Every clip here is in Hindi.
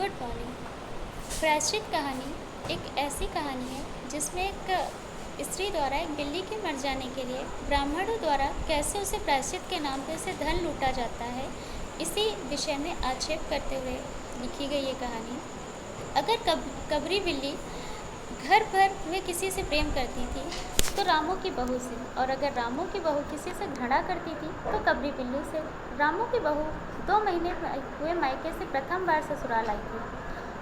Good morning. प्रायश्चित कहानी एक ऐसी कहानी है जिसमें एक स्त्री द्वारा एक बिल्ली के मर जाने के लिए ब्राह्मणों द्वारा कैसे उसे प्रायश्चित के नाम पर उसे धन लूटा जाता है, इसी विषय में आक्षेप करते हुए लिखी गई ये कहानी। अगर कबरी बिल्ली घर भर में किसी से प्रेम करती थी तो रामू की बहू से, और अगर रामू की बहू किसी से झगड़ा करती थी तो कबरी बिल्ली से। रामू की बहू 2 महीने हुए मायके से प्रथम बार ससुराल आई थी।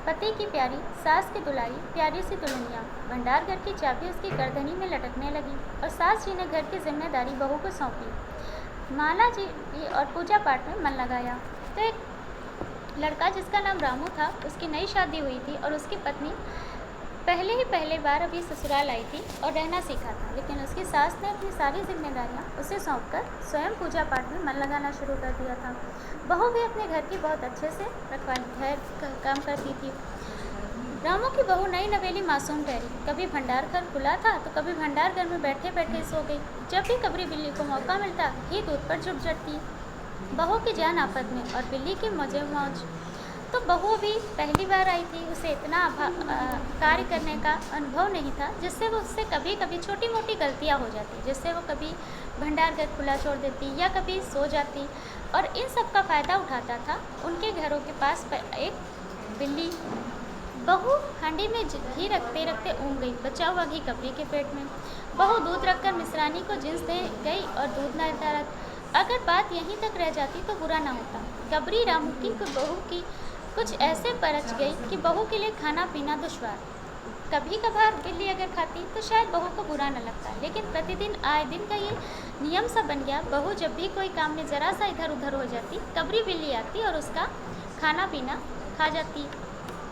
पति की प्यारी, सास की दुलाई, प्यारी सी दुल्हनिया, भंडार घर की चाबी उसकी गर्दनी में लटकने लगी और सास जी ने घर की जिम्मेदारी बहू को सौंपी। माला जी और पूजा पाठ में मन लगाया तो एक लड़का जिसका नाम रामू था, उसकी नई शादी हुई थी और उसकी पत्नी पहले बार अभी ससुराल आई थी और रहना सीखा था, लेकिन उसकी सास ने अपनी सारी जिम्मेदारियां उसे सौंपकर स्वयं पूजा पाठ में मन लगाना शुरू कर दिया था। बहू भी अपने घर की बहुत अच्छे से काम करती थी। रामू की बहू नई नवेली मासूम ठहरी। कभी भंडार घर खुला था तो कभी भंडार घर में बैठे बैठे सो गई। जब भी कबरी बिल्ली को मौका मिलता ही दूध पर जुट जाती। बहू की जान आफत में और बिल्ली की मौज। तो बहू भी पहली बार आई थी, उसे इतना कार्य करने का अनुभव नहीं था, जिससे वो उससे कभी कभी छोटी मोटी गलतियां हो जाती, जिससे वो कभी भंडार घर खुला छोड़ देती या कभी सो जाती, और इन सब का फ़ायदा उठाता था उनके घरों के पास एक बिल्ली। बहू हांडी में घी रखते रखते ऊँग गई, बचा हुआ घी कबरी के पेट में। बहू दूध रखकर मिसरानी को जिन्स दे गई और दूध न देता। अगर बात यहीं तक रह जाती तो बुरा ना होता। कबरी रामू की बहू की कुछ ऐसे परच गई कि बहू के लिए खाना पीना दुश्वार। कभी कभार बिल्ली अगर खाती तो शायद बहू को बुरा न लगता, लेकिन प्रतिदिन आए दिन का ये नियम सा बन गया। बहू जब भी कोई काम में ज़रा सा इधर उधर हो जाती, कबरी बिल्ली आती और उसका खाना पीना खा जाती।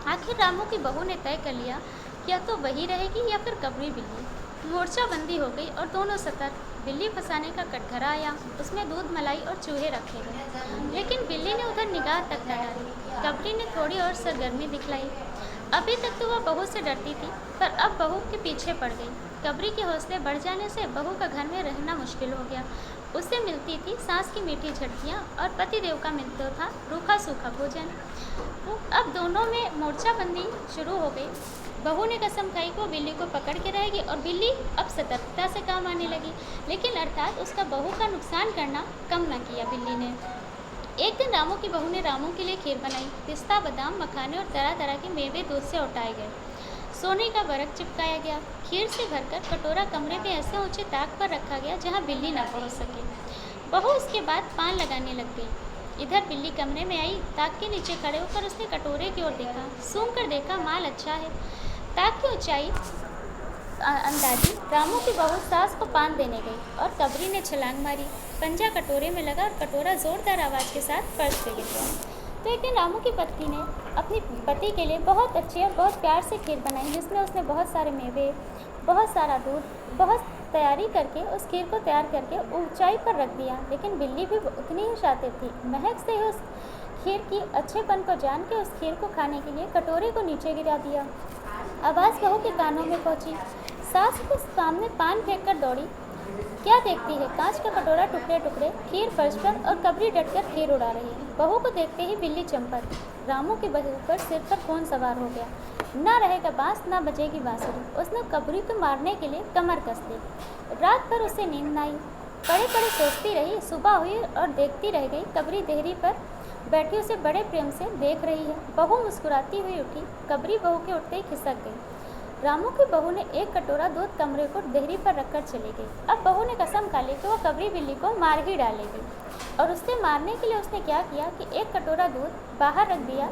आखिर रामू की बहू ने तय कर लिया कि या तो वही रहेगी या फिर कबरी बिल्ली। मोर्चाबंदी हो गई और दोनों सतर्क। बिल्ली फंसाने का कटघरा आया, उसमें दूध, मलाई और चूहे रखे गए, लेकिन बिल्ली ने उधर निगाह तक न डाली। कबरी ने थोड़ी और सरगर्मी दिखलाई। अभी तक तो वह बहू से डरती थी, पर अब बहू के पीछे पड़ गई। कबरी के हौसले बढ़ जाने से बहू का घर में रहना मुश्किल हो गया। उससे मिलती थी सांस की मीठी झटकियाँ और पतिदेव का मिलता था रूखा सूखा भोजन। अब दोनों में मोर्चाबंदी शुरू हो गई। बहू ने कसम खाई कि वो बिल्ली को पकड़ के रहेगी और बिल्ली अब सतर्कता से काम आने लगी, लेकिन अर्थात उसका बहू का नुकसान करना कम न किया बिल्ली ने। एक दिन रामू की बहू ने रामू के लिए खीर बनाई। पिस्ता, बादाम, मखाने और तरह तरह के मेवे दूध से उठाए गए। सोने का बरक चिपकाया गया। खीर से भरकर कटोरा कमरे में ऐसे ऊंचे ताक पर रखा गया जहां बिल्ली न पहुंच सके। बहू उसके बाद पान लगाने लग गई। इधर बिल्ली कमरे में आई। ताक के नीचे खड़े होकर उसने कटोरे की ओर देखा। सूंघ कर देखा, माल अच्छा है। ताक की ऊंचाई अंदाजी रामू की बहू सास को पान देने गई और कबरी ने छलांग मारी। पंजा कटोरे में लगा और कटोरा जोरदार आवाज़ के साथ फर्श पे गिर गया। तो एक दिन रामू की पत्नी ने अपने पति के लिए बहुत अच्छी और बहुत प्यार से खीर बनाई, जिसमें उसने बहुत सारे मेवे, बहुत सारा दूध, बहुत तैयारी करके उस खीर को तैयार करके ऊंचाई पर रख दिया। लेकिन बिल्ली भी उतनी ही शातिर थी। महक से ही उस खीर की अच्छेपन को जान के उस खीर को खाने के लिए कटोरे को नीचे गिरा दिया। आवाज़ बहू के कानों में पहुंची। सास को सामने पान फेंक कर दौड़ी। क्या देखती है? कांच का कटोरा टुकड़े टुकड़े, खीर फर्श पर और कबरी डटकर खीर उड़ा रही है। बहू को देखते ही बिल्ली चंपत। रामू की बहू पर सिर पर खून सवार हो गया। ना रहेगा बांस, ना बजेगी बांसुरी। उसने कबरी को मारने के लिए कमर कस दी। रात भर उसे नींद न आई। पड़े पड़े सोचती रही। सुबह हुई और देखती रह गई। कबरी देहरी पर बैठी उसे बड़े प्रेम से देख रही है। बहू मुस्कुराती हुई उठी। कबरी बहू के उठते ही खिसक गई। रामू की बहू ने एक कटोरा दूध कमरे को देहरी पर रखकर चली गई। अब बहू ने कसम खा ली कि वो कबरी बिल्ली को मार ही डालेगी, और उससे मारने के लिए उसने क्या किया कि एक कटोरा दूध बाहर रख दिया।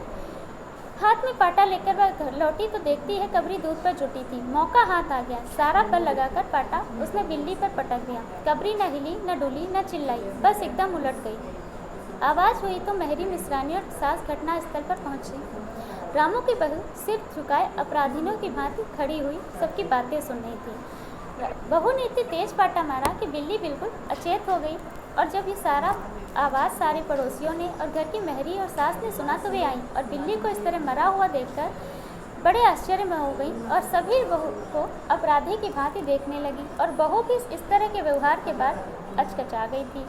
हाथ में पाटा लेकर वह घर लौटी तो देखती है कबरी दूध पर जुटी थी। मौका हाथ आ गया। सारा बल लगाकर पाटा उसने बिल्ली पर पटक दिया। कबरी न हिली, न डुली, न चिल्लाई, बस एकदम उलट गई। आवाज़ हुई तो मेहरी, मिसरानी और सास घटना स्थल पर पहुंची। रामू की बहू सिर झुकाए अपराधियों की भांति खड़ी हुई सबकी बातें सुन रही थी। बहू ने इतनी तेज पाटा मारा कि बिल्ली बिल्कुल अचेत हो गई, और जब ये सारा आवाज़ सारे पड़ोसियों ने और घर की मेहरी और सास ने सुना तो वे आई और बिल्ली को इस तरह मरा हुआ देखकर बड़े आश्चर्य में हो गई और सभी बहू को अपराधी की भांति देखने लगी, और बहू भी इस तरह के व्यवहार के बाद अचकचा गई थी।